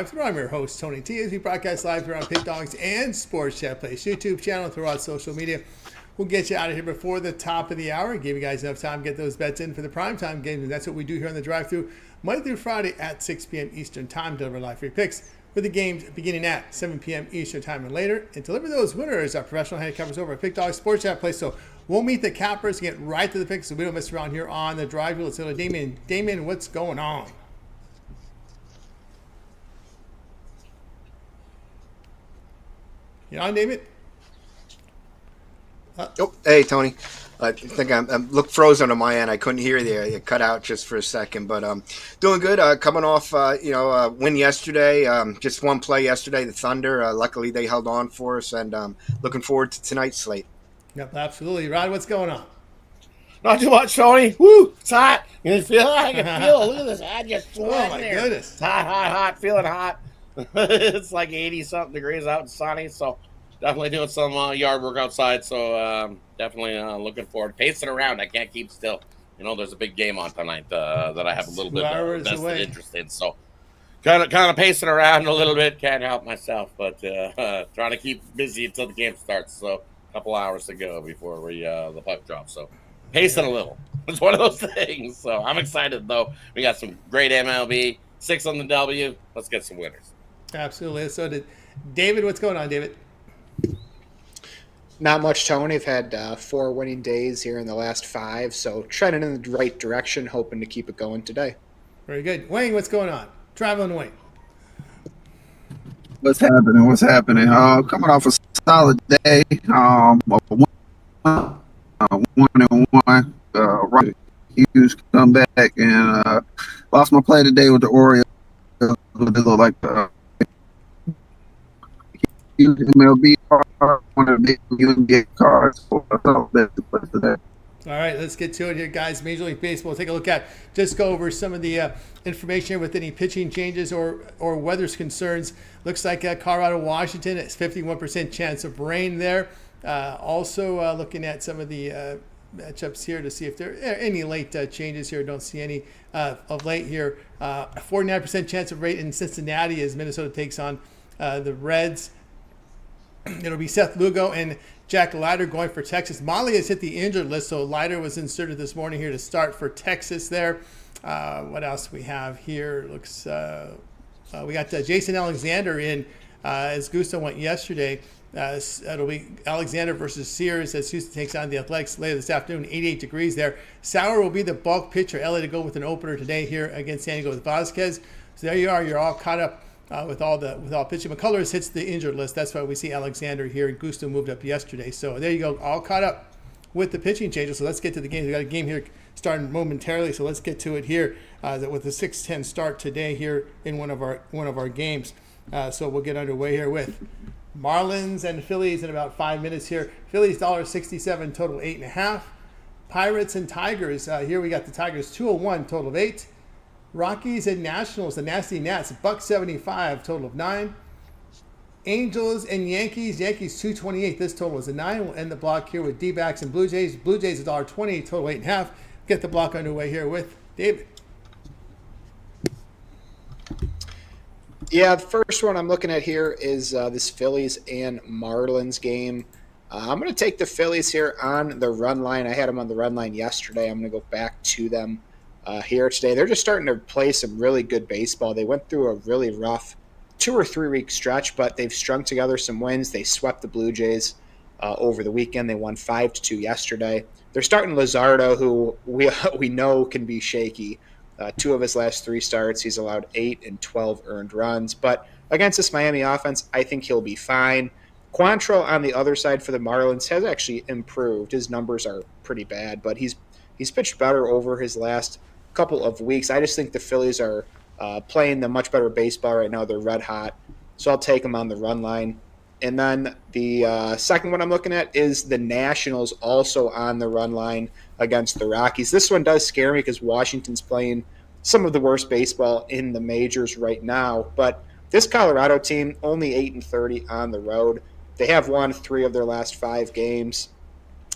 Through. I'm your host, Tony T. As we broadcast live through our Pig Dogs and Sports Chat Place YouTube channel throughout social media. We'll get you out of here before the top of the hour. Give you guys enough time to get those bets in for the primetime games. And that's what we do here on the drive-thru Monday through Friday at 6 p.m. Eastern Time. Deliver live free picks for the games beginning at 7 p.m. Eastern Time and later. And deliver those winners. Our professional handicappers over at Pig Dogs Sports Chat Place. So we'll meet the cappers and get right to the picks so we don't mess around here on the drive-thru. Let's go to Damien. Damien, what's going on? You on, David? Oh, hey, Tony. I think I'm look frozen on my end. I couldn't hear you. It cut out just for a second, but doing good. Coming off, win yesterday. Just one play yesterday, the Thunder. Luckily, they held on for us, and looking forward to tonight's slate. Yep, absolutely. Rod, what's going on? Not too much, Tony. Woo! It's hot. You can feel it? I can feel it. Look at this. I just Oh, my goodness. It's hot. Feeling hot. It's like 80-something degrees out and sunny, so definitely doing some yard work outside. So definitely looking forward. Pacing around. I can't keep still. You know, there's a big game on tonight that I have a little bit of vested interest in. So kind of pacing around a little bit. Can't help myself, but trying to keep busy until the game starts. So a couple hours to go before the puck drops. So pacing a little. It's one of those things. So I'm excited, though. We got some great MLB. 6 on the W. Let's get some winners. Absolutely. So did David. What's going on, David? Not much, Tony. I've had 4 winning days here in the last 5, so trending in the right direction, hoping to keep it going today. Very good. Wayne, what's going on? Traveling Wayne. What's happening? Coming off a solid day. 1-1. Right. Hughes come back and lost my play today with the Orioles. They look like the MLB one of the NBA cards. So that's the place today. All right, let's get to it here, guys. Major League Baseball. Take a look at, just go over some of the information here with any pitching changes or weather's concerns. Looks like Colorado, Washington, it's 51% chance of rain there. Also looking at some of the matchups here to see if there are any late changes here. Don't see any of late here. 49% chance of rain in Cincinnati as Minnesota takes on the Reds. It'll be Seth Lugo and Jack Leiter going for Texas. Molly has hit the injured list, so Leiter was inserted this morning here to start for Texas there. What else we have here? Looks we got Jason Alexander in as Gusto went yesterday. It'll be Alexander versus Sears as Houston takes on the Athletics later this afternoon. 88 degrees there. Sauer will be the bulk pitcher. LA to go with an opener today here against San Diego with Vasquez. So there you are. You're all caught up with all pitching. McCullers hits the injured list. That's why we see Alexander here. And Gusto moved up yesterday. So there you go. All caught up with the pitching changes. So let's get to the game. We got a game here starting momentarily. So let's get to it here with a 6:10 start today here in one of our games. So we'll get underway here with Marlins and Phillies in about 5 minutes here. Phillies $1.67, total 8.5. Pirates and Tigers. Here we got the Tigers 201, total of 8. Rockies and Nationals, the Nasty Nats, $1.75, total of 9. Angels and Yankees, Yankees 228, this total is a 9. We'll end the block here with D-backs and Blue Jays. Blue Jays $1.20, total 8.5. Get the block underway here with David. Yeah, the first one I'm looking at here is this Phillies and Marlins game. I'm going to take the Phillies here on the run line. I had them on the run line yesterday. I'm going to go back to them here today. They're just starting to play some really good baseball. They went through a really rough 2 or 3 week stretch, but they've strung together some wins. They swept the Blue Jays over the weekend. They won 5-2 yesterday. They're starting Luzardo, who we know can be shaky. 2 of his last 3 starts, he's allowed 8 and 12 earned runs. But against this Miami offense, I think he'll be fine. Quantrill on the other side for the Marlins has actually improved. His numbers are pretty bad, but he's pitched better over his last couple of weeks. I just think the Phillies are playing the much better baseball right now. They're red hot, so I'll take them on the run line. And then the second one I'm looking at is the Nationals, also on the run line against the Rockies. This one does scare me because Washington's playing some of the worst baseball in the majors right now. But this Colorado team, only 8-30 on the road. They have won 3 of their last 5 games,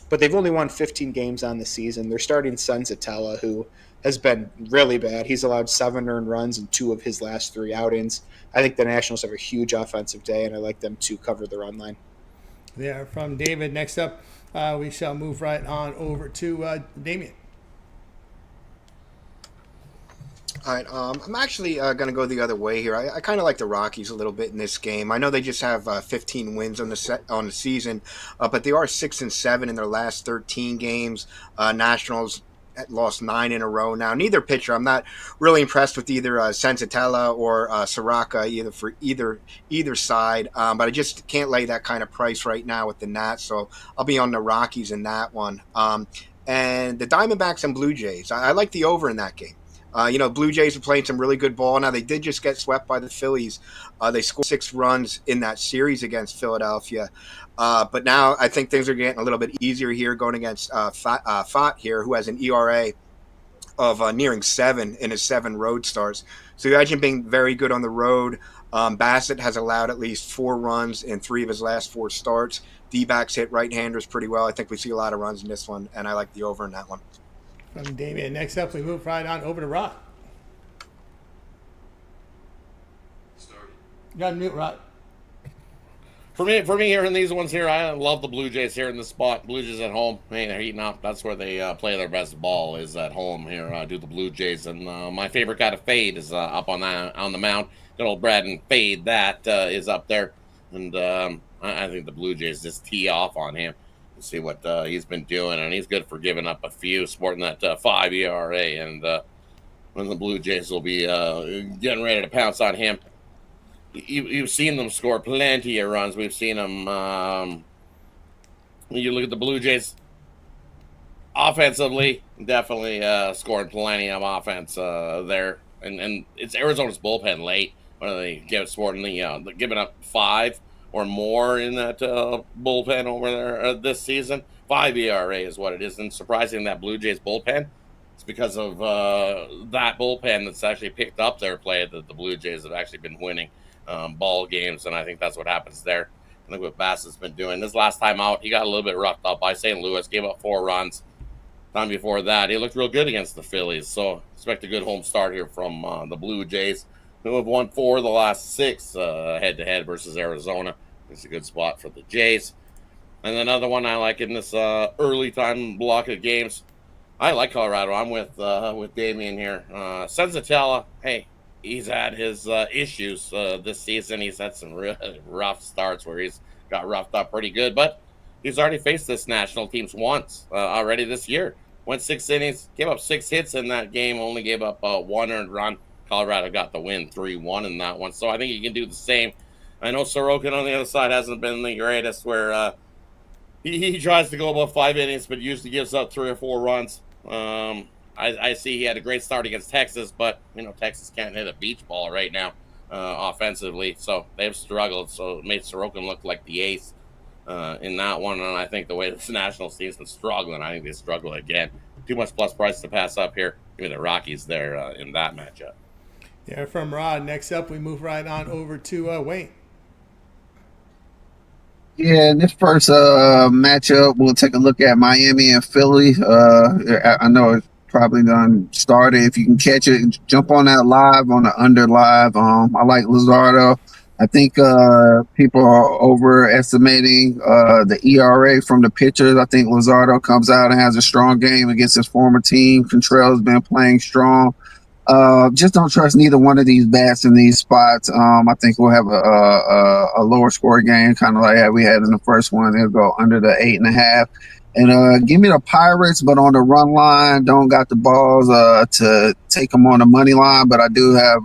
but they've only won 15 games on the season. They're starting Senzatella, who has been really bad. He's allowed 7 earned runs in 2 of his last 3 outings. I think the Nationals have a huge offensive day, and I like them to cover the run line. There from David. Next up, we shall move right on over to Damien. All right, I'm actually going to go the other way here. I kind of like the Rockies a little bit in this game. I know they just have 15 wins on the season, but they are 6-7 in their last 13 games. Nationals lost 9 in a row now. Neither pitcher, I'm not really impressed with either Senzatella or Soraka, either for either side. But I just can't lay that kind of price right now with the Nats, so I'll be on the Rockies in that one. And the Diamondbacks and Blue Jays, I like the over in that game. Blue Jays are playing some really good ball. Now, they did just get swept by the Phillies. They scored 6 runs in that series against Philadelphia. But now I think things are getting a little bit easier here going against Fott here, who has an ERA of nearing 7 in his 7 road starts. So he hasn't been very good on the road. Bassett has allowed at least 4 runs in 3 of his last 4 starts. D-backs hit right-handers pretty well. I think we see a lot of runs in this one, and I like the over in that one. From Damien. Next up, we move right on over to Rod. You got to mute, Rod. For me here in these ones here, I love the Blue Jays here in this spot. Blue Jays at home, hey, they're heating up. That's where they play their best ball, is at home here. Do the Blue Jays, and my favorite guy to fade is up on the mound. Good old Brad and Fade, that is up there, and I think the Blue Jays just tee off on him. See what he's been doing, and he's good for giving up a few, sporting that 5 ERA, and when the Blue Jays will be getting ready to pounce on him. You've seen them score plenty of runs. We've seen them. You look at the Blue Jays offensively, definitely scoring plenty of offense there, and it's Arizona's bullpen late. When they sporting the giving up 5 or more in that bullpen over there this season. 5 ERA is what it is. And surprising that Blue Jays bullpen, it's because of that bullpen that's actually picked up their play that the Blue Jays have actually been winning ball games. And I think that's what happens there. I think what Bassett's been doing. This last time out, he got a little bit roughed up by St. Louis, gave up 4 runs. Time before that, he looked real good against the Phillies. So expect a good home start here from the Blue Jays, who have won 4 of the last 6 head-to-head versus Arizona. It's a good spot for the Jays. And another one I like in this early time block of games, I like Colorado. I'm with Damien here. Senzatella, hey, he's had his issues this season. He's had some really rough starts where he's got roughed up pretty good, but he's already faced this national teams once already this year. Went 6 innings, gave up 6 hits in that game, only gave up 1 earned run. Colorado got the win 3-1 in that one, so I think he can do the same. I know Sorokin on the other side hasn't been the greatest, where he tries to go about 5 innings, but usually gives up 3 or 4 runs. I see he had a great start against Texas, but Texas can't hit a beach ball right now offensively, so they've struggled. So it made Sorokin look like the ace in that one, and I think the way this national team's been struggling, I think they struggle again. Too much plus price to pass up here. Give me the Rockies there in that matchup. Yeah, from Rod. Next up, we move right on over to Wayne. Yeah, in this first matchup, we'll take a look at Miami and Philly. I know it's probably done started. If you can catch it, jump on that live on the under live. I like Luzardo. I think people are overestimating the ERA from the pitchers. I think Luzardo comes out and has a strong game against his former team. Contrell's been playing strong. Just don't trust neither one of these bats in these spots. I think we'll have a lower score game, kind of like we had in the first one. It'll go under the 8.5. And give me the Pirates, but on the run line. Don't got the balls to take them on the money line, but I do have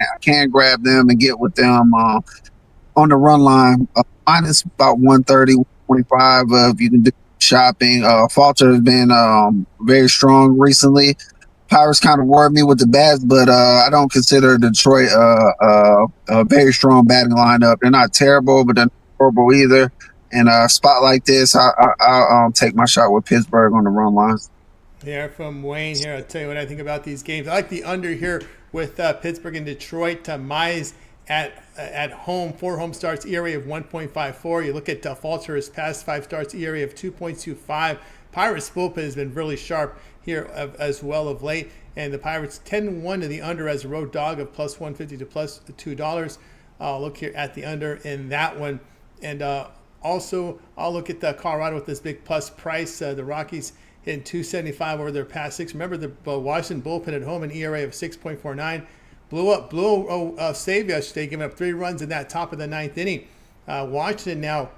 I can grab them and get with them on the run line. Minus about 130, 125 if you can do shopping. Falter has been very strong recently. Pirates kind of worried me with the bats, but I don't consider Detroit a very strong batting lineup. They're not terrible, but they're not horrible either. In a spot like this, I'll take my shot with Pittsburgh on the run lines. Yeah, from Wayne here. I'll tell you what I think about these games. I like the under here with Pittsburgh and Detroit. Mize at home, 4 home starts, ERA of 1.54. You look at Falter, his past 5 starts, ERA of 2.25. Pirates bullpen has been really sharp. here as well of late. And the Pirates 10-1 to the under as a road dog of plus 150 to plus $2. I'll look here at the under in that one. And also, I'll look at the Colorado with this big plus price. The Rockies hitting 275 over their past 6. Remember the Washington bullpen at home, an ERA of 6.49. Blew a save yesterday, giving up 3 runs in that top of the 9th inning. Washington now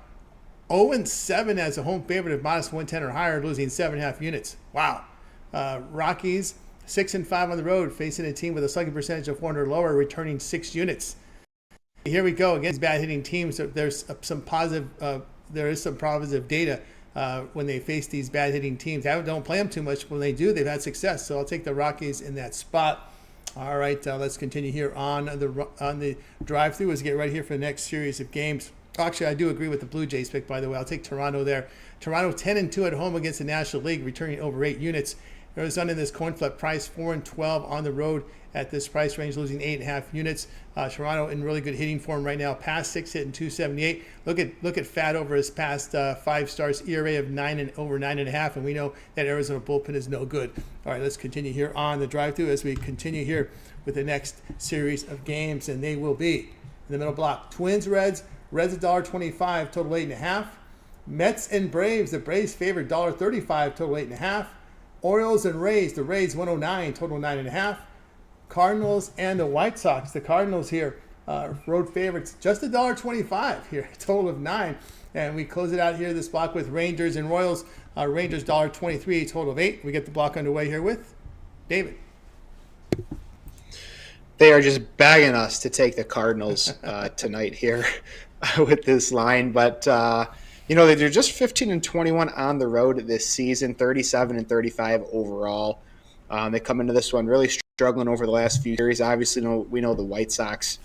0-7 as a home favorite of minus 110 or higher, losing 7.5 units. Wow. Rockies 6-5 on the road, facing a team with a slugging percentage of 400 or lower, returning 6 units. Here we go against bad hitting teams. There's some positive. There is some positive data when they face these bad hitting teams. I don't play them too much. When they do, they've had success. So I'll take the Rockies in that spot. All right, let's continue here on the drive-through as we get right here for the next series of games. Actually, I do agree with the Blue Jays pick, by the way. I'll take Toronto there. Toronto 10-2 at home against the National League, returning over 8 units. Arizona in this coin flip price 4-12 on the road at this price range, losing 8.5 units. Toronto in really good hitting form right now. Past 6 hitting 278. Look at Fat over his past 5 starts, ERA of 9 and over 9.5, and we know that Arizona bullpen is no good. All right, let's continue here on the drive-through as we continue here with the next series of games, and they will be in the middle block. Twins, Reds $1.25, total 8.5. Mets and Braves, the Braves favored $1.35, total 8.5. Orioles and Rays, the Rays 109, total 9.5. Cardinals and the White Sox, the Cardinals here, road favorites, just $1.25 here, total of 9. And we close it out here, this block with Rangers and Royals. Rangers $1.23, total of 8. We get the block underway here with David. They are just begging us to take the Cardinals tonight here with this line. But, they're just 15-21 on the road this season, 37-35 overall. They come into this one really struggling over the last few series. Obviously, we know the White Sox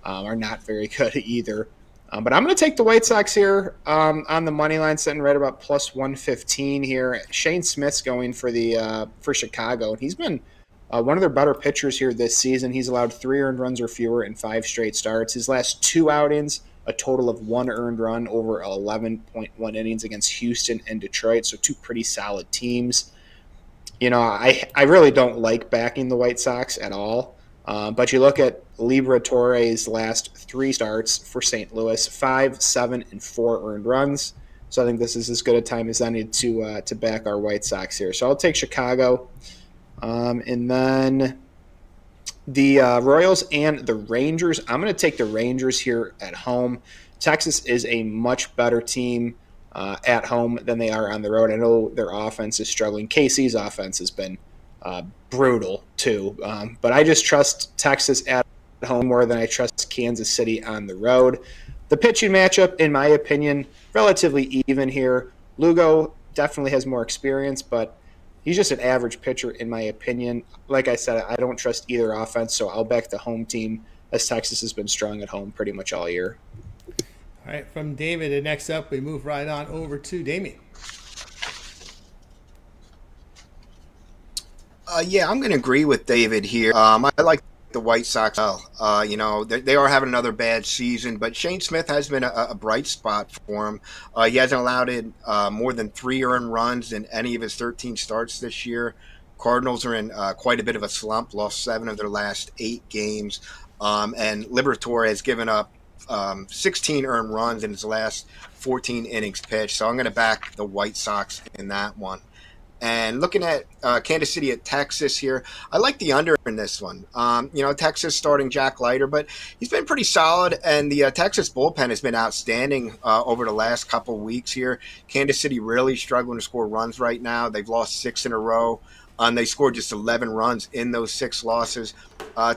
are not very good either. But I'm going to take the White Sox here on the money line, sitting right about plus 115 here. Shane Smith's going for Chicago, and he's been one of their better pitchers here this season. He's allowed 3 earned runs or fewer in 5 straight starts. His last 2 outings, a total of 1 earned run over 11.1 innings against Houston and Detroit, so 2 pretty solid teams. I really don't like backing the White Sox at all, but you look at Liberatore's last 3 starts for St. Louis, 5, 7, and 4 earned runs. So I think this is as good a time as any to back our White Sox here. So I'll take Chicago. And then the Royals and the Rangers. I'm going to take the Rangers here at home. Texas is a much better team at home than they are on the road. I know their offense is struggling. KC's offense has been brutal too. But I just trust Texas at home more than I trust Kansas City on the road. The pitching matchup, in my opinion, relatively even here. Lugo definitely has more experience, but he's just an average pitcher, in my opinion. Like I said, I don't trust either offense, so I'll back the home team as Texas has been strong at home pretty much all year. All right, from David, and next up, we move right on over to Damien. I'm going to agree with David here. I like the White Sox. They are having another bad season, but Shane Smith has been a bright spot for him. He hasn't allowed more than 3 earned runs in any of his 13 starts this year. Cardinals are in quite a bit of a slump, lost 7 of their last 8 games, and Liberatore has given up 16 earned runs in his last 14 innings pitched. So I'm going to back the White Sox in that one. And looking at Kansas City at Texas here, I like the under in this one. Texas starting Jack Leiter, but he's been pretty solid, and the Texas bullpen has been outstanding over the last couple of weeks here. Kansas City really struggling to score runs right now. They've lost 6 in a row. They scored just 11 runs in those 6 losses.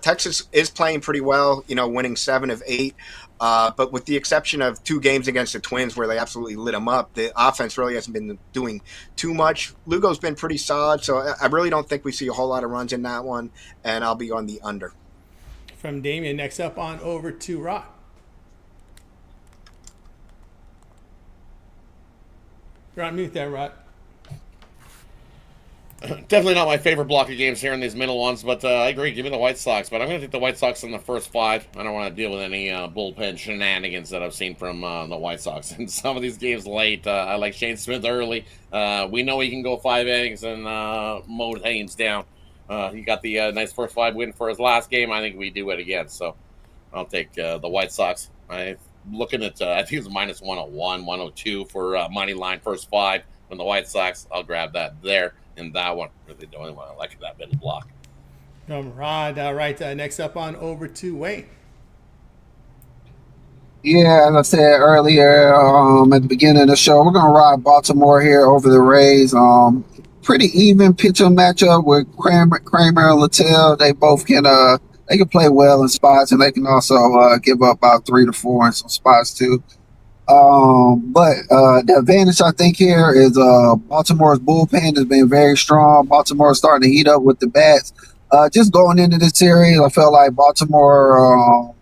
Texas is playing pretty well, winning 7 of 8. But with the exception of 2 games against the Twins where they absolutely lit them up, the offense really hasn't been doing too much. Lugo's been pretty solid, so I really don't think we see a whole lot of runs in that one, and I'll be on the under. From Damien, next up on over to Rod. You're on mute there, Rod. Definitely not my favorite block of games here in these middle ones, but I agree. Give me the White Sox, but I'm going to take the White Sox in the first 5. I don't want to deal with any bullpen shenanigans that I've seen from the White Sox in some of these games late. I like Shane Smith early. We know he can go 5 innings and mow Haynes down. He got the nice first 5 win for his last game. I think we do it again, so I'll take the White Sox. I'm looking at, I think it's minus 101, 102 for money line first 5 from the White Sox. I'll grab that there. And that one, really the only one I like, that middle block. Rod, right. Next up on over to Wayne. Yeah, as I said earlier, at the beginning of the show, we're gonna ride Baltimore here over the Rays. Pretty even pitching matchup with Kramer and Littell. They both they can play well in spots, and they can also give up about 3 to 4 in some spots too. But the advantage I think here is Baltimore's bullpen has been very strong. Baltimore's starting to heat up with the bats. Just going into this series, I felt like Baltimore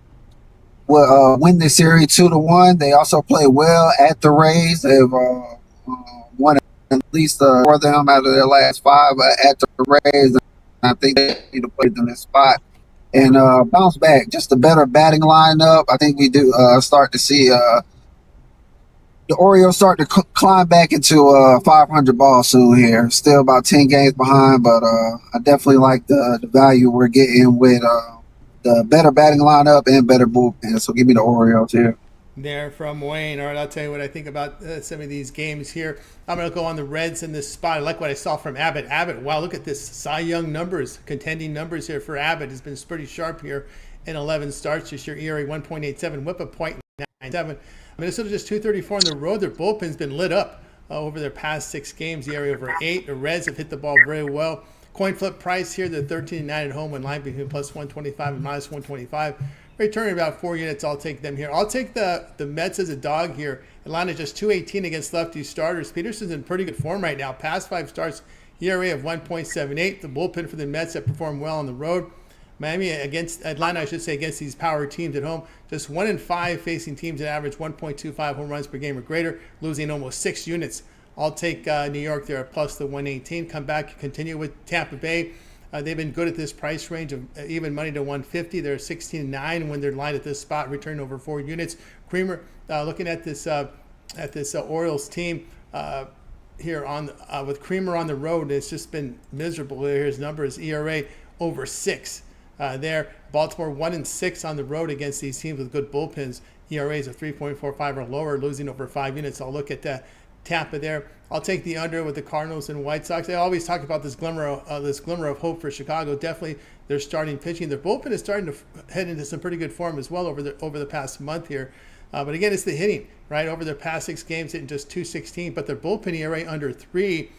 will win this series 2-1. They also play well at the Rays. They've won at least 4 of them out of their last 5 at the Rays. I think they need to play them in this spot and bounce back. Just a better batting lineup. I think we do start to see the Orioles start to climb back into 500 ball soon here. Still about 10 games behind, but I definitely like the value we're getting with the better batting lineup and better bullpen. So give me the Orioles here. There from Wayne. All right, I'll tell you what I think about some of these games here. I'm going to go on the Reds in this spot. I like what I saw from Abbott. Wow, look at this. Cy Young numbers, contending numbers here for Abbott. Has been pretty sharp here in 11 starts this year. ERA 1.87, whip of .97. Minnesota just 234 on the road. Their bullpen's been lit up over their past 6 games. The area over 8. The Reds have hit the ball very well. Coin flip price here. They're 13-9 at home when line between plus 125 and minus 125. Returning about 4 units. I'll take them here. I'll take the Mets as a dog here. Atlanta just 218 against lefty starters. Peterson's in pretty good form right now. Past 5 starts, ERA of 1.78. The bullpen for the Mets have performed well on the road. Miami against Atlanta, I should say, against these power teams at home. Just 1-5 facing teams that average 1.25 home runs per game or greater, losing almost 6 units. I'll take New York there at plus the 118. Come back, continue with Tampa Bay. They've been good at this price range of even money to 150. They're 16-9 when they're lined at this spot, return over 4 units. Creamer, looking at this Orioles team here on with Creamer on the road, it's just been miserable. His numbers, ERA over 6. There, Baltimore 1-6 on the road against these teams with good bullpens. ERAs of 3.45 or lower, losing over 5 units. I'll look at Tampa there. I'll take the under with the Cardinals and White Sox. I always talk about this glimmer of hope for Chicago. Definitely, they're starting pitching. Their bullpen is starting to head into some pretty good form as well over the past month here. But again, it's the hitting, right? Over their past 6 games, hitting just 216, but their bullpen ERA under 3.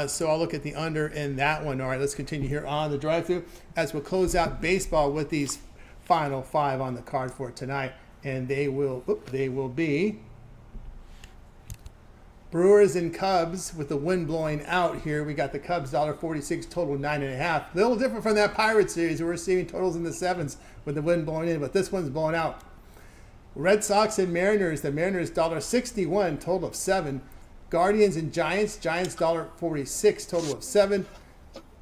So I'll look at the under in that one. All right, let's continue here on the drive-thru as we'll close out baseball with these final 5 on the card for tonight, and they will be Brewers and Cubs with the wind blowing out here. We got the Cubs $1.46 total 9.5. A little different from that Pirates series. We're seeing totals in the 7s with the wind blowing in, but this one's blowing out. Red Sox and Mariners. The Mariners $1.61 total of 7. Guardians and Giants $1.46 total of 7.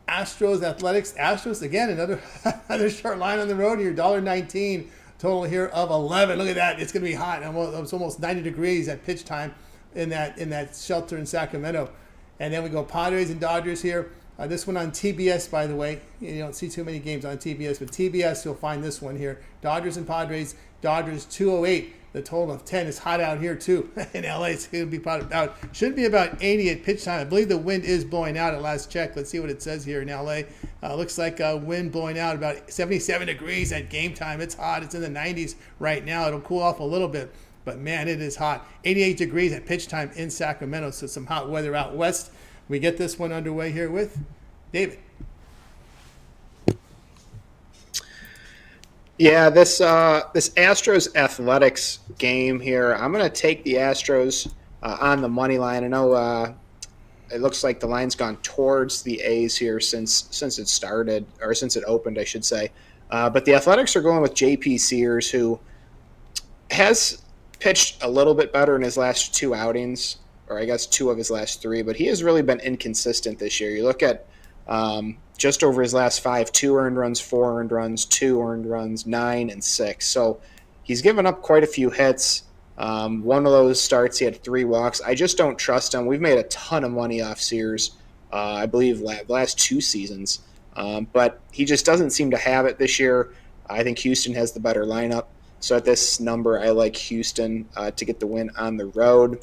Astros Athletics. Astros again another short line on the road here. $1.19 total here of 11. Look at that. It's going to be hot. It's almost 90 degrees at pitch time in that shelter in Sacramento. And then we go Padres and Dodgers here. This one on TBS, by the way. You don't see too many games on TBS, but TBS, you'll find this one here. Dodgers and Padres. Dodgers 208. The total of 10 is hot out here, too. In LA, it's going to be should be about 80 at pitch time. I believe the wind is blowing out at last check. Let's see what it says here in LA. Looks like wind blowing out about 77 degrees at game time. It's hot. It's in the 90s right now. It'll cool off a little bit. But, man, it is hot. 88 degrees at pitch time in Sacramento, so some hot weather out west. We get this one underway here with David. Yeah, this Astros Athletics game here, I'm going to take the Astros on the money line. I know it looks like the line's gone towards the A's here since it started, or since it opened, I should say. But the Athletics are going with J.P. Sears, who has pitched a little bit better in his last 2 outings, or I guess 2 of his last 3, but he has really been inconsistent this year. You look at Just over his last 5, 2 earned runs, 4 earned runs, 2 earned runs, 9 and 6. So he's given up quite a few hits. One of those starts, he had 3 walks. I just don't trust him. We've made a ton of money off Sears, I believe, last 2 seasons. But he just doesn't seem to have it this year. I think Houston has the better lineup. So at this number, I like Houston to get the win on the road.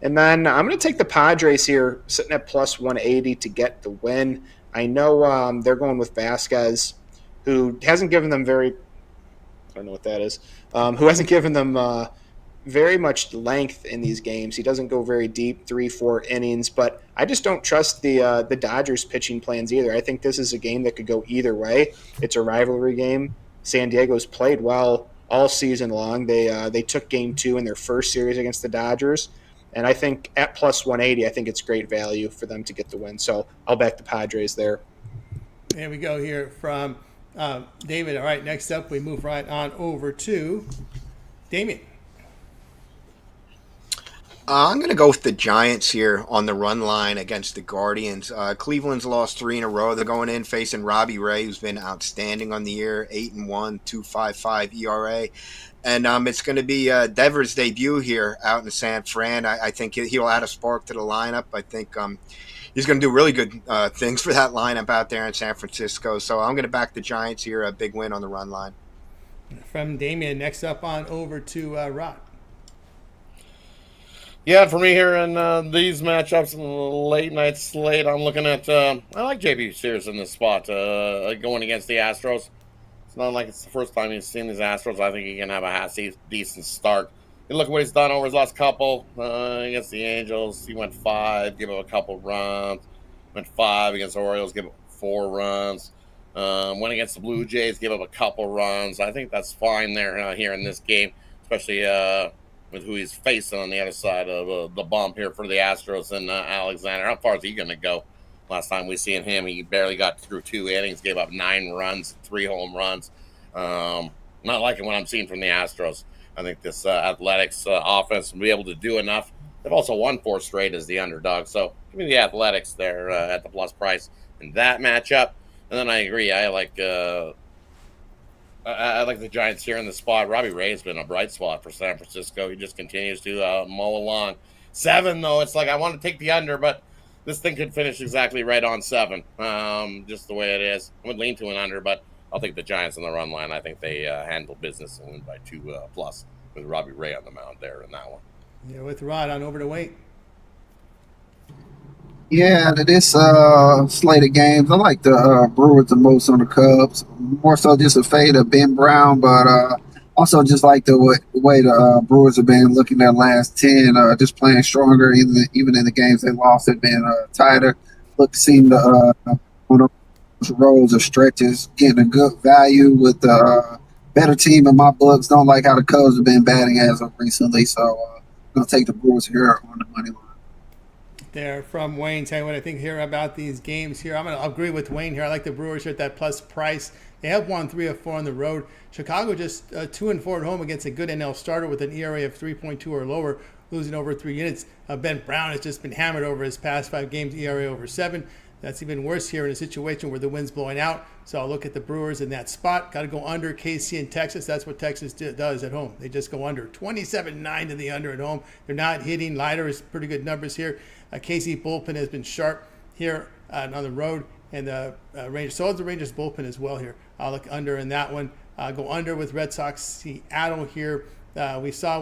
And then I'm going to take the Padres here, sitting at plus 180 to get the win. I know they're going with Vasquez, who hasn't given them I don't know what that is, who hasn't given them very much length in these games. He doesn't go very deep, 3-4 innings, but I just don't trust the Dodgers pitching plans either. I think this is a game that could go either way. It's a rivalry game. San Diego's played well all season long. They took game 2 in their first series against the Dodgers. And I think at plus 180, I think it's great value for them to get the win. So I'll back the Padres there. There we go here from David. All right, next up, we move right on over to Damien. I'm going to go with the Giants here on the run line against the Guardians. Cleveland's lost 3 in a row. They're going in facing Robbie Ray, who's been outstanding on the year, 8-1, 2.55 ERA. And it's going to be Devers' debut here out in San Fran. I think he'll add a spark to the lineup. I think he's going to do really good things for that lineup out there in San Francisco. So I'm going to back the Giants here, a big win on the run line. From Damien, next up on over to Rod. Yeah, for me here in these matchups in the late night slate, I'm looking at I like JP Sears in this spot going against the Astros. It's not like it's the first time he's seen these Astros. I think he can have a decent start. You look at what he's done over his last couple against the Angels. He went 5, gave up a couple runs. Went 5 against the Orioles, gave up 4 runs. Went against the Blue Jays, gave up a couple runs. I think that's fine there here in this game, especially with who he's facing on the other side of the bump here for the Astros and Alexander. How far is he going to go? Last time we seen him, he barely got through 2 innings, gave up 9 runs, 3 home runs. Not liking what I'm seeing from the Astros. I think this Athletics offense will be able to do enough. They've also won 4 straight as the underdog. So give me the Athletics there at the plus price in that matchup. And then I agree. I like the Giants here in the spot. Robbie Ray has been a bright spot for San Francisco. He just continues to mull along. 7, though, it's like I want to take the under, but this thing could finish exactly right on 7, just the way it is. I would lean to an under, but I'll take the Giants on the run line. I think they handle business and win by 2 plus with Robbie Ray on the mound there in that one. Yeah, with Rod on over to Wayne. Yeah, to this slate of games, I like the Brewers the most on the Cubs. More so just a fade of Ben Brown, but also just like the way the Brewers have been looking their last 10, just playing stronger. Even in the games they lost, they've been tighter. Look to see the on those rows or stretches, getting a good value with the better team in my books. Don't like how the Cubs have been batting as of recently, so I'm going to take the Brewers here on the money line. There from Wayne. Tell you what I think here about these games here. I'm going to agree with Wayne here. I like the Brewers here at that plus price. They have won 3 of 4 on the road. Chicago just 2-4 at home against a good NL starter with an ERA of 3.2 or lower, losing over 3 units. Ben Brown has just been hammered over his past 5 games, ERA over 7. That's even worse here in a situation where the wind's blowing out. So I'll look at the Brewers in that spot. Got to go under KC and Texas. That's what Texas does at home. They just go under. 27-9 to the under at home. They're not hitting. Leiter is pretty good numbers here. KC bullpen has been sharp here on the road. And the Rangers, so is the Rangers bullpen as well here. I'll look under in that one. Go under with Red Sox Seattle here. We saw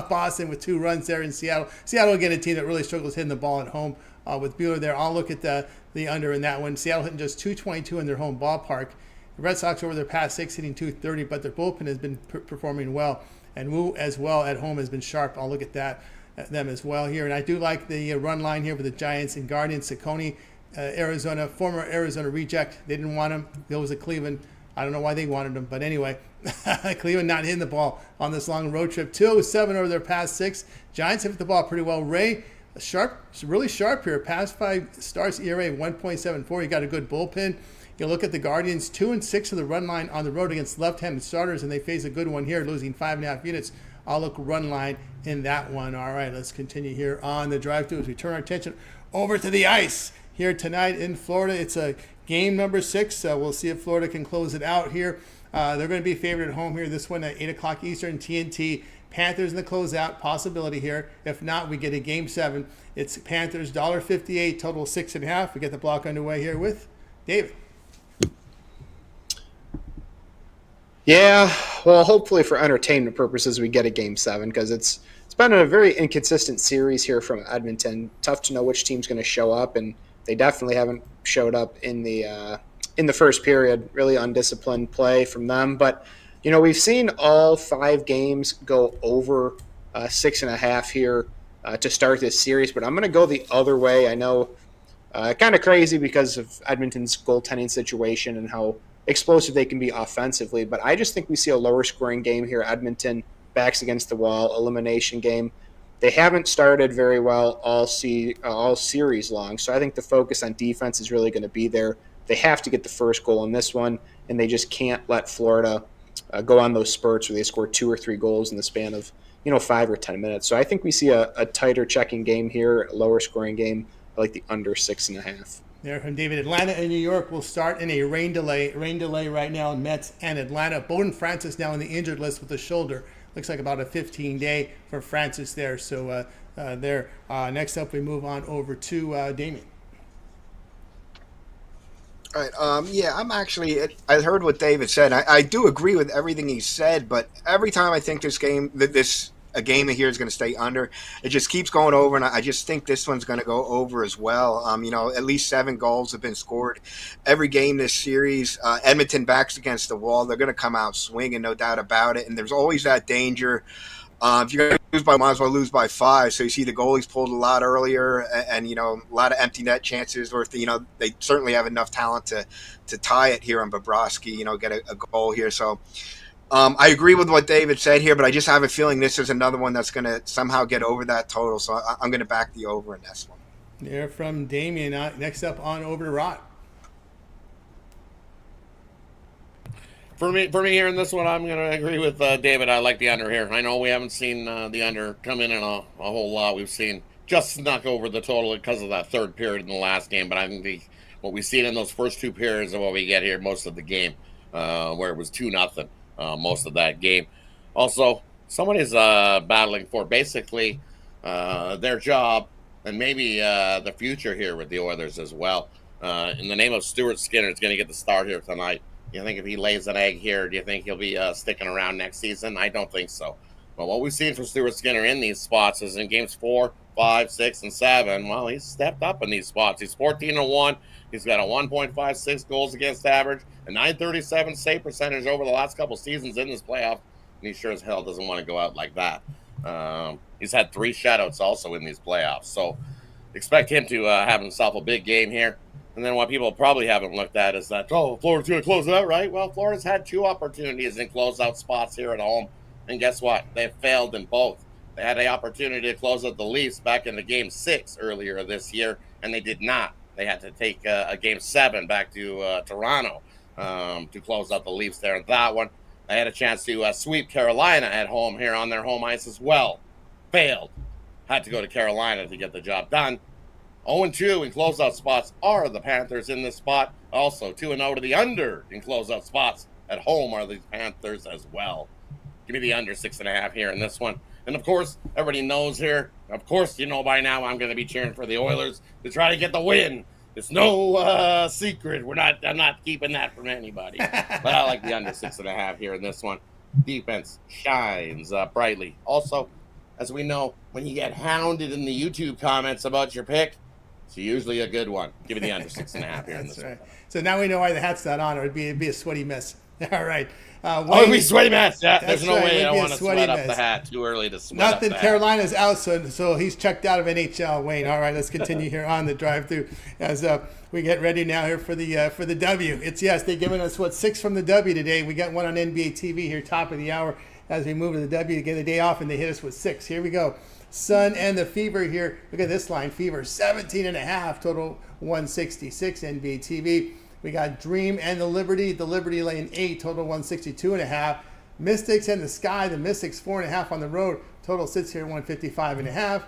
Boston with 2 runs there in Seattle. Seattle again a team that really struggles hitting the ball at home. With Buehler there, I'll look at the under in that one. Seattle hitting just 222 in their home ballpark. The Red Sox over their past 6 hitting 230, but their bullpen has been performing well. And Wu as well at home has been sharp. I'll look at them as well here. And I do like the run line here with the Giants and Guardians. Saccone, Arizona, former Arizona reject. They didn't want him. Goes to Cleveland. I don't know why they wanted him, but anyway, Cleveland not hitting the ball on this long road trip. 207 over their past 6. Giants have hit the ball pretty well. Ray, sharp, really sharp here. Past 5 starts, ERA 1.74. You got a good bullpen. You look at the Guardians, 2-6 of the run line on the road against left-handed starters, and they face a good one here, losing 5.5 units. I'll look run line in that one. All right, let's continue here on the drive-thru as we turn our attention over to the ice here tonight in Florida. It's a game number 6. We'll see if Florida can close it out here. They're going to be favored at home here. This one at 8 o'clock Eastern, TNT. Panthers in the closeout possibility here. If not, we get a game 7. It's Panthers $1.58, total 6.5. We get the block underway here with David. Yeah, well, hopefully for entertainment purposes, we get a game 7 because it's been a very inconsistent series here from Edmonton. Tough to know which team's going to show up, and they definitely haven't showed up in the first period. Really undisciplined play from them, but we've seen all 5 games go over 6.5 here to start this series. But I'm going to go the other way. I know, kind of crazy because of Edmonton's goaltending situation and how explosive they can be offensively, but I just think we see a lower scoring game here. Edmonton backs against the wall, elimination game. They haven't started very well all series long, so I think the focus on defense is really going to be there. They have to get the first goal in this one, and they just can't let Florida go on those spurts where they score 2 or 3 goals in the span of 5 or 10 minutes. So I think we see a tighter checking game here, a lower scoring game. I like the under 6.5. There from David. Atlanta and New York will start in a rain delay. Rain delay right now in Mets and Atlanta. Bowden Francis now on the injured list with a shoulder. Looks like about a 15-day for Francis there. So next up we move on over to Damien. All right. I'm actually. I heard what David said. I do agree with everything he said, but every time I think a game here is going to stay under, it just keeps going over, and I just think this one's going to go over as well. At least 7 goals have been scored every game this series. Edmonton backs against the wall. They're going to come out swinging, no doubt about it, and there's always that danger. If you're going to lose might as well lose by 5. So you see the goalies pulled a lot earlier, and a lot of empty net chances, or they certainly have enough talent to tie it here on Bobrovsky, get a goal here. So I agree with what David said here, but I just have a feeling this is another one that's going to somehow get over that total. So I'm going to back the over in this one. There from Damien. Next up on over to Rod. For me here in this one, I'm going to agree with David. I like the under here. I know we haven't seen the under come in a whole lot. We've seen just snuck over the total because of that third period in the last game. But I think what we've seen in those first 2 periods of what we get here most of the game, where it was 2-0. Most of that game. Also, someone is battling for basically their job and maybe the future here with the Oilers as well. In the name of Stuart Skinner, is going to get the start here tonight. You think if he lays an egg here, do you think he'll be sticking around next season? I don't think so. But what we've seen from Stuart Skinner in these spots is in games 4, 5, 6, and 7. Well, he's stepped up in these spots. He's 14-1. He's got a 1.56 goals against average, a 937 save percentage over the last couple seasons in this playoff, and he sure as hell doesn't want to go out like that. He's had 3 shutouts also in these playoffs, so expect him to have himself a big game here. And then what people probably haven't looked at is that, Florida's going to close it out, right? Well, Florida's had 2 opportunities in closeout spots here at home, and guess what? They've failed in both. They had the opportunity to close out the Leafs back in the game 6 earlier this year, and they did not. They had to take a game 7 back to Toronto to close out the Leafs there. And that one, they had a chance to sweep Carolina at home here on their home ice as well. Failed. Had to go to Carolina to get the job done. 0-2 in closeout spots are the Panthers in this spot. Also 2-0 to the under in closeout spots at home are the Panthers as well. Give me the under 6.5 here in this one. And of course, everybody knows here. Of course, by now I'm going to be cheering for the Oilers to try to get the win. It's no secret. I'm not keeping that from anybody. But I like the under 6.5 here in this one. Defense shines brightly. Also, as we know, when you get hounded in the YouTube comments about your pick, it's usually a good one. Give me the under 6.5 here in this one. So now we know why the hat's not on, or it'd be a sweaty mess. All right. It'd be sweaty mess. Yeah, there's no way I want to sweat mess. up the hat. Too early to sweat Nothing. up the Carolina's out, so he's checked out of NHL. Wayne. All right, let's continue here on the drive-through as we get ready now here for the W. They've given us 6 from the W today. We got one on NBA TV here, top of the hour, as we move to the W to get the day off, and they hit us with 6. Here we go. Sun and the Fever here. Look at this line. Fever 17.5, total 166 NBA TV. We got Dream and the Liberty laying 8, total 162.5. Mystics and the Sky, the Mystics 4.5 on the road, total sits here 155.5.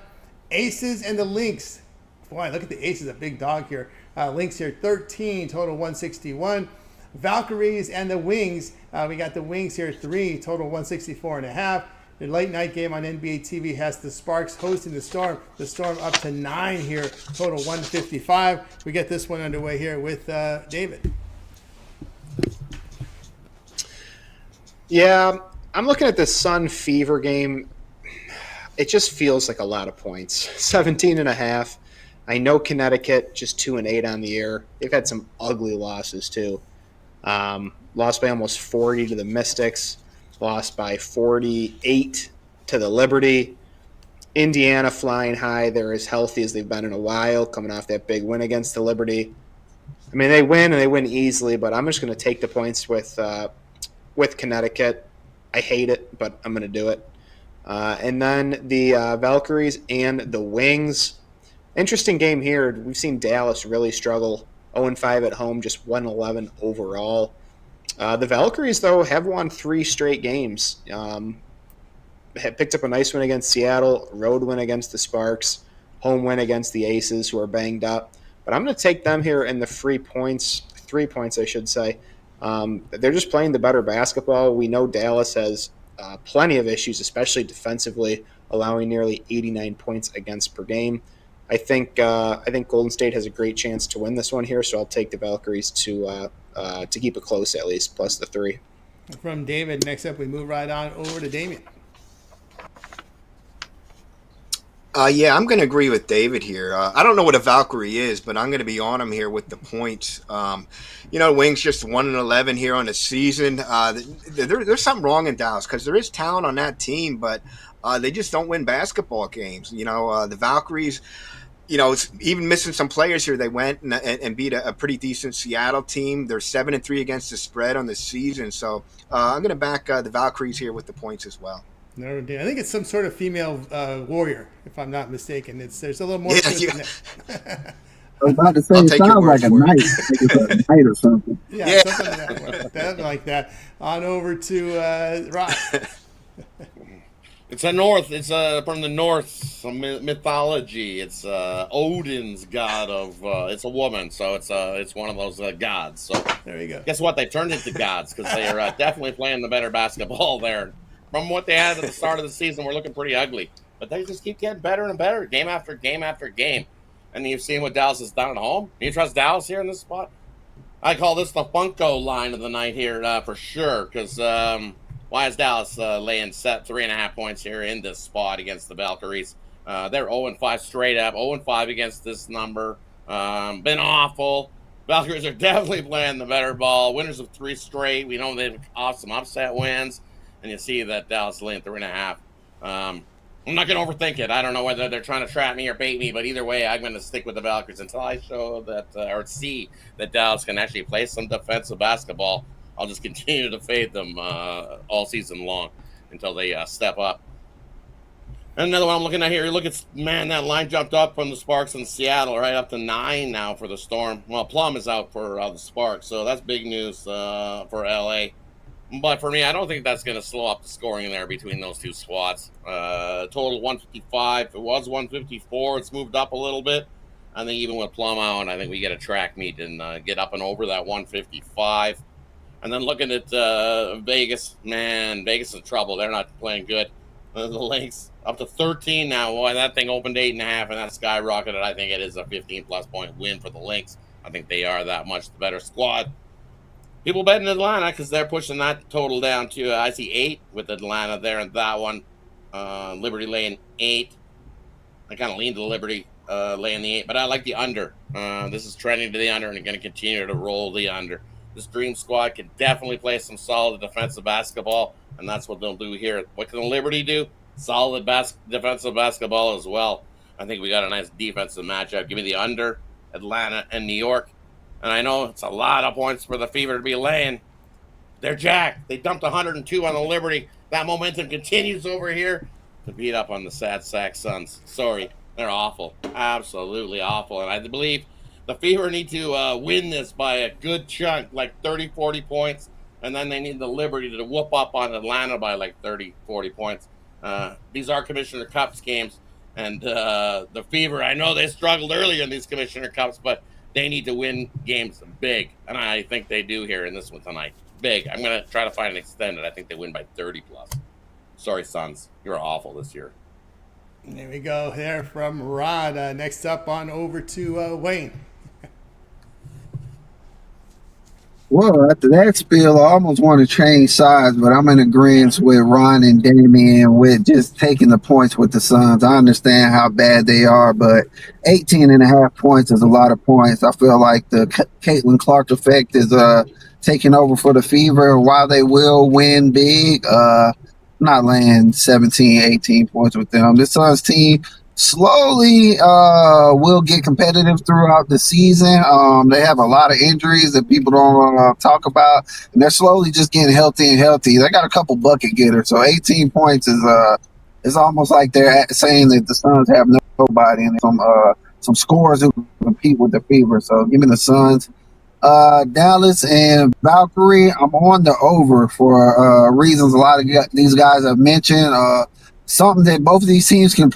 Aces and the Lynx Boy, look at the Aces, a big dog here. Lynx here, 13, total 161. Valkyries and the Wings. We got the Wings here, 3, total 164.5. The late night game on NBA TV has the Sparks hosting the Storm. The Storm up to 9 here, total 155. We get this one underway here with David. Yeah, I'm looking at the Sun Fever game. It just feels like a lot of points. 17.5. I know Connecticut just 2-8 on the year. They've had some ugly losses too. Lost by almost 40 to the Mystics. Lost by 48 to the Liberty. Indiana flying high. They're as healthy as they've been in a while, coming off that big win against the Liberty. I mean, they win and they win easily, but I'm just going to take the points with Connecticut. I hate it, but I'm going to do it. And then the Valkyries and the Wings. Interesting game here. We've seen Dallas really struggle. 0-5 at home, just 1-11 overall. The Valkyries, though, have won 3 straight games. Had picked up a nice win against Seattle, road win against the Sparks, home win against the Aces, who are banged up. But I'm going to take them here in the 3 points, I should say. They're just playing the better basketball. We know Dallas has plenty of issues, especially defensively, allowing nearly 89 points against per game. I think Golden State has a great chance to win this one here, so I'll take the Valkyries to keep it close at least, plus the 3. From David, next up we move right on over to Damien. Yeah, I'm going to agree with David here. I don't know what a Valkyrie is, but I'm going to be on him here with the points. Wings just 1-11 here on the season. There's something wrong in Dallas because there is talent on that team, but they just don't win basketball games. The Valkyries, it's even missing some players here. They went and beat a pretty decent Seattle team. They're 7-3 against the spread on the season. So I'm going to back the Valkyries here with the points as well. No, I think it's some sort of female warrior, if I'm not mistaken. There's a little more to it than that. I was about to say, it sounds like a knight. Like a knight or something. Yeah, something like that. On over to Rob. It's from the Norse mythology. It's Odin's god of. It's a woman, so it's one of those gods. So there you go. Guess what? They turned into gods because they are definitely playing the better basketball there. From what they had at the start of the season, we're looking pretty ugly, but they just keep getting better and better, game after game after game. And you've seen what Dallas has done at home. Do you trust Dallas here in this spot? I call this the Funko line of the night here for sure, because why is Dallas laying set 3.5 points here in this spot against the Valkyries? They're 0-5 straight up, 0-5 against this number. Been awful. Valkyries are definitely playing the better ball. Winners of 3 straight. We know they've awesome upset wins. And you see that Dallas laying 3.5. I'm not going to overthink it. I don't know whether they're trying to trap me or bait me, but either way, I'm going to stick with the Valkyries until I show that or see that Dallas can actually play some defensive basketball. I'll just continue to fade them all season long until they step up. And another one I'm looking at here, look at, that line jumped up from the Sparks in Seattle, right up to 9 now for the Storm. Well, Plum is out for the Sparks, so that's big news for LA. But for me, I don't think that's going to slow up the scoring there between those two squads. Total 155. It was 154. It's moved up a little bit. I think even with Plum out, I think we get a track meet and get up and over that 155. And then looking at Vegas, Vegas is in trouble. They're not playing good. The Lynx up to 13 now. Boy, that thing opened 8.5, and that skyrocketed. I think it is a 15-plus point win for the Lynx. I think they are that much the better squad. People betting Atlanta because they're pushing that total down to, I see 8 with Atlanta there and that one. Liberty laying 8. I kind of lean to Liberty laying the 8, but I like the under. This is trending to the under and going to continue to roll the under. This Dream squad can definitely play some solid defensive basketball, and that's what they'll do here. What can Liberty do? Solid defensive basketball as well. I think we got a nice defensive matchup. Give me the under, Atlanta and New York. And I know it's a lot of points for the Fever to be laying. They're jacked. They dumped 102 on the Liberty. That momentum continues over here to beat up on the sad sack Suns. Sorry, they're awful. Absolutely awful. And I believe the Fever need to win this by a good chunk, like 30, 40 points. And then they need the Liberty to whoop up on Atlanta by like 30, 40 points. These are Commissioner Cups games. And the Fever, I know they struggled earlier in these Commissioner Cups, but they need to win games big. And I think they do here in this one tonight. Big. I'm going to try to find an extended. I think they win by 30 plus. Sorry, Suns. You're awful this year. There we go there from Rod. Next up on over to Wayne. Well, after that spiel, I almost want to change sides, but I'm in agreement with Ron and Damian with just taking the points with the Suns. I understand how bad they are, but 18 and a half points is a lot of points. I feel like the Caitlin Clark effect is taking over for the Fever. And while they will win big, not laying 17, 18 points with them. This Suns team slowly will get competitive throughout the season. They have a lot of injuries that people don't talk about, and they're slowly just getting healthy and healthy. They got a couple bucket getters, so 18 points is almost like they're saying that the Suns have nobody and some scorers who compete with the Fever. So give me the Suns. Dallas and Valkyrie, I'm on the over for reasons a lot of these guys have mentioned. Something that both of these teams have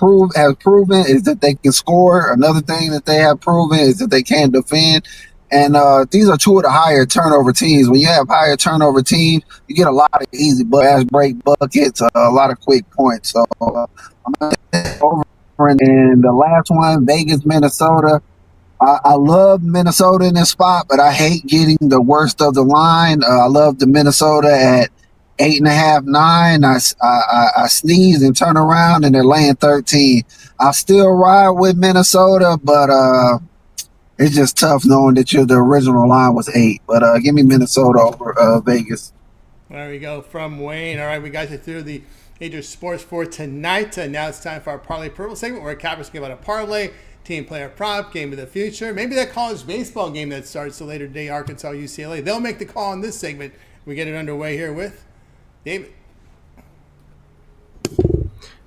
proven is that they can score. Another thing that they have proven is that they can defend. And these are two of the higher turnover teams. When you have higher turnover teams, you get a lot of easy fast break buckets, a lot of quick points. So I'm going to over. And the last one, Vegas, Minnesota. I love Minnesota in this spot, but I hate getting the worst of the line. I love the Minnesota at 8.5, 9. I sneeze and turn around and they're laying 13. I'll still ride with Minnesota, but it's just tough knowing that the original line was 8. But give me Minnesota over Vegas. There we go from Wayne. All right, we got you through the major sports for tonight. Now it's time for our Parlay Purple segment where Cappers give out a parlay, team player prop, game of the future. Maybe that college baseball game that starts the later today, Arkansas, UCLA. They'll make the call in this segment. We get it underway here with David.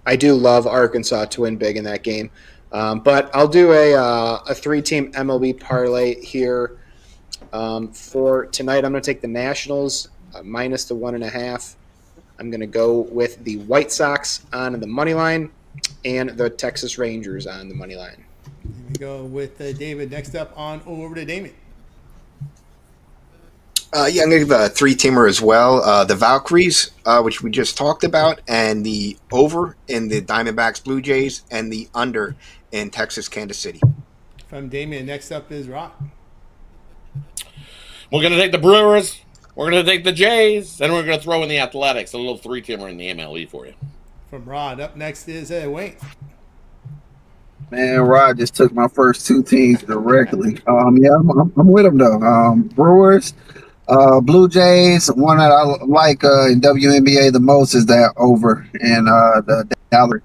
I do love Arkansas to win big in that game. But I'll do a 3-team MLB parlay here. For tonight, I'm going to take the Nationals minus the 1.5. I'm going to go with the White Sox on the money line and the Texas Rangers on the money line. Here we go with David. Next up on over to Damien. I'm going to give a 3-teamer as well. The Valkyries, which we just talked about, and the over in the Diamondbacks Blue Jays, and the under in Texas Kansas City. From Damien, next up is Rock. We're going to take the Brewers. We're going to take the Jays. And we're going to throw in the Athletics, a little 3-teamer in the MLB for you. From Rod, up next is Wayne. Man, Rod just took my first 2 teams directly. Yeah, I'm with him though. Brewers. Blue Jays, one that I like in WNBA the most is that over, and the Dallas.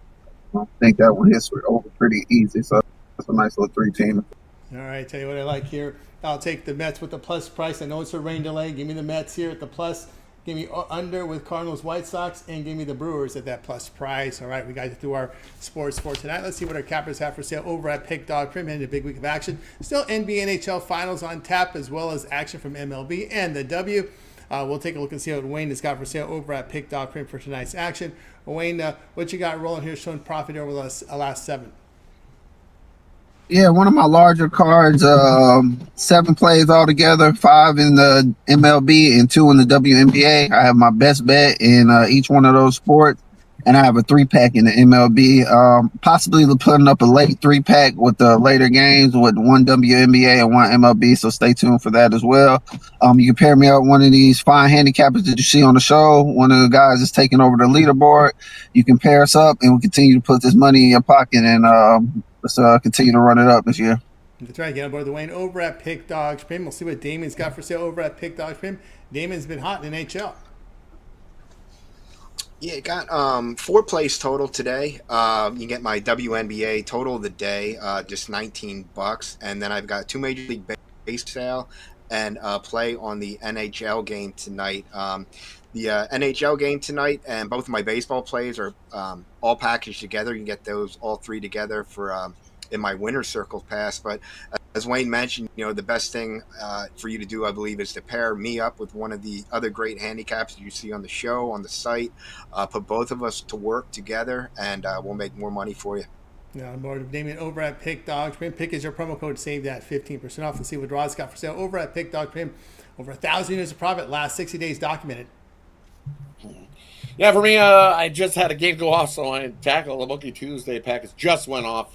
I think that one hits over pretty easy, so that's a nice little 3-teamer. All right, tell you what I like here. I'll take the Mets with the plus price. I know it's a rain delay. Give me the Mets here at the plus. Give me under with Cardinals, White Sox, and give me the Brewers at that plus price. All right, we got to do our sports for tonight. Let's see what our cappers have for sale over at Pick Dog Prim. And a big week of action. Still NBA NHL Finals on tap, as well as action from MLB and the W. We'll take a look and see what Wayne has got for sale over at Pick Dog Prim for tonight's action. Wayne, what you got rolling here showing profit over the last 7? Yeah, one of my larger cards, 7 plays altogether, 5 in the MLB and 2 in the WNBA. I have my best bet in each one of those sports, and I have a 3-pack in the MLB. Possibly putting up a late 3-pack with the later games with 1 WNBA and 1 MLB, so stay tuned for that as well. You can pair me up with one of these fine handicappers that you see on the show. One of the guys is taking over the leaderboard. You can pair us up, and we continue to put this money in your pocket, and let's continue to run it up this year. That's right. Get on board the Wayne over at Pick Dogs Prim. We'll see what Damien's got for sale over at Pick Dogs Prim. Damien's been hot in NHL. Yeah, got 4 plays total today. You get my WNBA total of the day, just $19, and then I've got 2 Major League base sale and play on the NHL game tonight. The NHL game tonight and both of my baseball plays are all packaged together. You can get those all 3 together for in my winner circle pass. But as Wayne mentioned, the best thing for you to do, I believe, is to pair me up with one of the other great handicaps you see on the show, on the site. Put both of us to work together, and we'll make more money for you. Now, more naming over at Pick Dogs. Pick is your promo code. Save that 15% off. Let's see what Rod's got for sale over at Pick Dogs. Over 1,000 units of profit last 60 days documented. Yeah, for me, I just had a game go off, so I tackled the Bookie Tuesday package. Just went off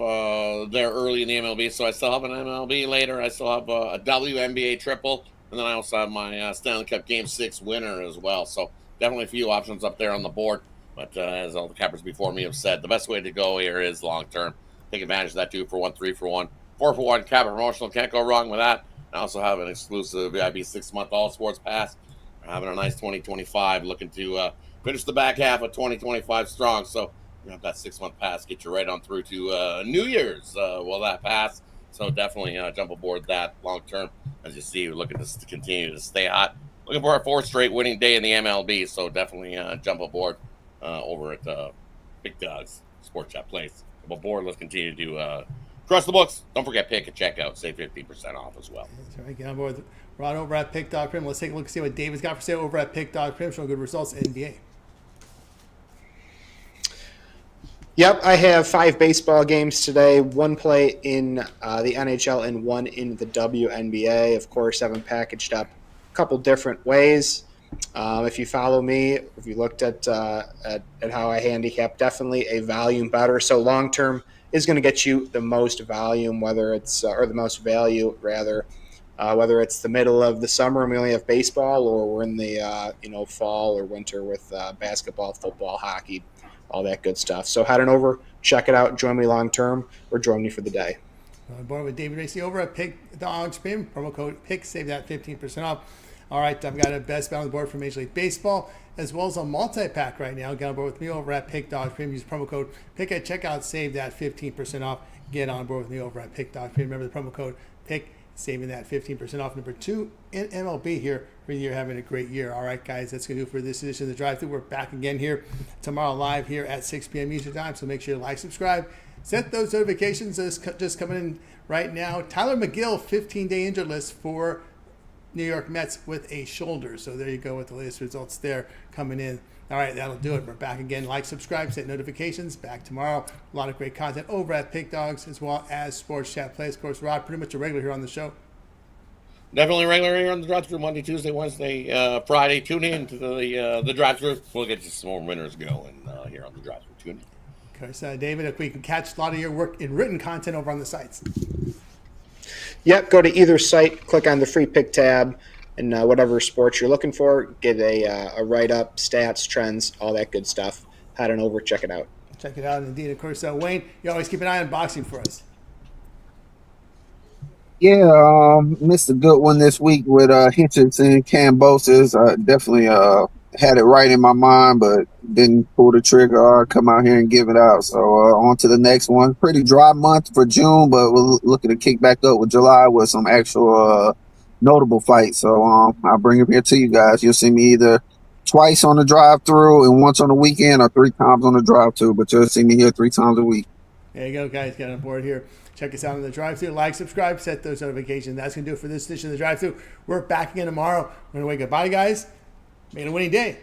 there early in the MLB, so I still have an MLB later. I still have a WNBA triple, and then I also have my Stanley Cup Game 6 winner as well. So definitely a few options up there on the board. But as all the cappers before me have said, the best way to go here is long term. Take advantage of that 2-for-1, 3-for-1, 4-for-1 capper promotional. Can't go wrong with that. I also have an exclusive VIP 6-month All Sports Pass. I'm having a nice 2025. Looking to finish the back half of 2025 strong. So you have that 6-month pass, get you right on through to New Year's. Will that pass? So definitely jump aboard that long term. As you see, we're looking to continue to stay hot. Looking for our 4th straight winning day in the MLB. So definitely jump aboard over at Big Dogs Sports Chat Place. Come aboard. Let's continue to crush the books. Don't forget pick at checkout. Save 50% off as well. That's right. Get on board with Rod over at Pick Dog Prim. Let's take a look and see what David's got for sale over at Pick Dog Prim. Showing good results in NBA. Yep, I have 5 baseball games today, 1 play in the NHL and 1 in the WNBA. Of course, I have them packaged up a couple different ways. If you follow me, if you looked at how I handicap, definitely a volume better. So long term is going to get you the most volume, whether it's or the most value rather, whether it's the middle of the summer and we only have baseball, or we're in the fall or winter with basketball, football, hockey, all that good stuff. So head on over, check it out, join me long term, or join me for the day. On board with David Racy over at Pick Dogs Prim. Promo code PICK. Save that 15% off. All right, I've got a best bet on the board for Major League Baseball, as well as a multi-pack right now. Get on board with me over at Pick Dogs Prim. Use promo code PICK at checkout. Save that 15% off. Get on board with me over at Pick Dogs Prim. Remember the promo code PICK, saving that 15% off. Number 2 in MLB here for the year, having a great year. All right, guys, that's going to do it for this edition of the Drive-Thru. We're back again here tomorrow live here at 6 p.m. Eastern Time, so make sure you like, subscribe, set those notifications. Just coming in right now. Tyler McGill, 15-day injured list for New York Mets with a shoulder. So there you go with the latest results there coming in. All right, that'll do it. We're back again. Like, subscribe, set notifications. Back tomorrow. A lot of great content over at Pick Dogs as well as Sports Chat Plays. Of course, Rod, pretty much a regular here on the show. Definitely regular here on the Drive-Thru Monday, Tuesday, Wednesday, Friday. Tune in to the Drive-Thru. We'll get you some more winners going here on the Drive-Thru. Tune in. Okay, so David, if we can catch a lot of your work in written content over on the sites. Yep, go to either site, click on the free pick tab, and whatever sports you're looking for, get a write-up, stats, trends, all that good stuff. Head on over, check it out. Check it out. Indeed, of course, Wayne, you always keep an eye on boxing for us. Yeah, missed a good one this week with Hitchinson, Cambosis. Definitely had it right in my mind, but didn't pull the trigger or come out here and give it out. So on to the next one. Pretty dry month for June, but we're looking to kick back up with July with some actual notable fights. So I'll bring it here to you guys. You'll see me either twice on the drive-through and once on the weekend, or 3 times on the drive-through, but you'll see me here 3 times a week. There you go, guys. Get on board here. Check us out on the Drive-Thru. Like, subscribe, set those notifications. That's going to do it for this edition of the Drive-Thru. We're back again tomorrow. We're going to wake up. Bye, guys. Make it a winning day.